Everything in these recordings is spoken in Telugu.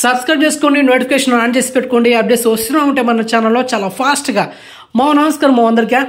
సబ్స్క్రైబ్ చేసుకోండి, నోటిఫికేషన్ ఆన్ చేసి పెట్టుకోండి. అప్డేట్స్ వస్తూనే ఉంటాయి మన ఛానల్లో చాలా ఫాస్ట్గా. నమస్కారం అందరికీ.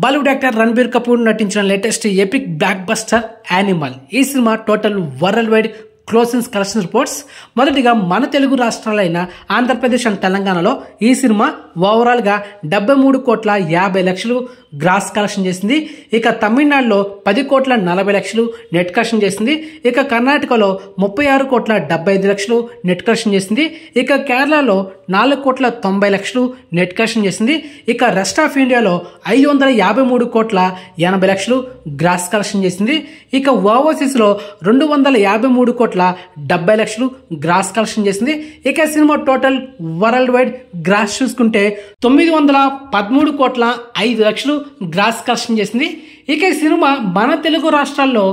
బాలీవుడ్ యాక్టర్ రణబీర్ కపూర్ నటించిన latest epic blockbuster Animal. ఈ సినిమా total world wide closing collection reports. మొదటిగా మన తెలుగు రాష్ట్రాలైన ఆంధ్రప్రదేశ్ అండ్ తెలంగాణలో ఈ సినిమా ఓవరాల్గా 73,50,00,000 గ్రాస్ కలెక్షన్ చేసింది. ఇక తమిళనాడులో 10,40,00,000 నెట్ కలెక్షన్ చేసింది. ఇక కర్ణాటకలో 36,75,00,000 నెట్ కలెక్షన్ చేసింది. ఇక కేరళలో 4,90,00,000 నెట్ కలెక్షన్ చేసింది. ఇక రెస్ట్ ఆఫ్ ఇండియాలో 553,80,00,000 గ్రాస్ కలెక్షన్ చేసింది. ఇక ఓవర్సీస్లో 253,70,00,000 గ్రాస్ కలెక్షన్ చేసింది. ఇక cinema total world wide gross చూసుకుంటే 913,05,00,000 గ్రాస్ కలెక్షన్ చేసింది. ఇక ఈ సినిమా మన తెలుగు రాష్ట్రాల్లో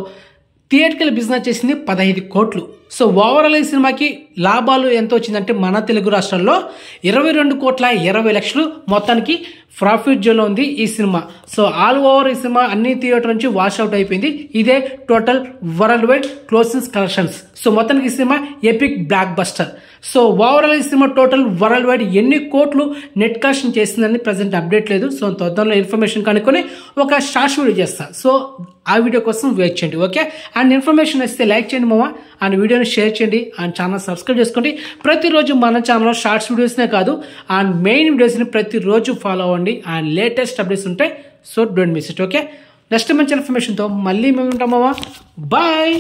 థియేటర్కల్ బిజినెస్ చేసింది 15 కోట్లు. సో ఓవరాల్ ఈ సినిమాకి లాభాలు ఎంత వచ్చిందంటే మన తెలుగు రాష్ట్రాల్లో 22,20,00,000 మొత్తానికి ప్రాఫిట్ జోన్లో ఉంది ఈ సినిమా. సో ఆల్ ఓవర్ ఈ సినిమా అన్ని థియేటర్ నుంచి వాష్ అవుట్ అయిపోయింది. ఇదే total world wide closing collections. So మొత్తానికి ఈ cinema epic block buster. So overall ఈ సినిమా టోటల్ వరల్డ్ వైడ్ ఎన్ని కోట్లు నెట్ కలెక్షన్ చేసిందని ప్రజెంట్ అప్డేట్ లేదు. సో తొందరలో ఇన్ఫర్మేషన్ కనుక్కొని ఒక షార్ట్స్ వీడియో చేస్తా. సో ఆ వీడియో కోసం వెయిట్ చేయండి, ఓకే. అండ్ ఇన్ఫర్మేషన్ ఇస్తే లైక్ చేయండి మామ, అండ్ వీడియోని షేర్ చేయండి, అండ్ ఛానల్ సబ్స్క్రైబ్ చేసుకోండి. ప్రతిరోజు మన ఛానల్లో షార్ట్స్ వీడియోస్నే కాదు అండ్ మెయిన్ వీడియోస్ని ప్రతిరోజు ఫాలో అవ్వండి. అండ్ లేటెస్ట్ అప్డేట్స్ ఉంటాయి. So don't miss it, okay. Next మంచి ఇన్ఫర్మేషన్తో మళ్ళీ మేము ఉంటాం మామ. బాయ్.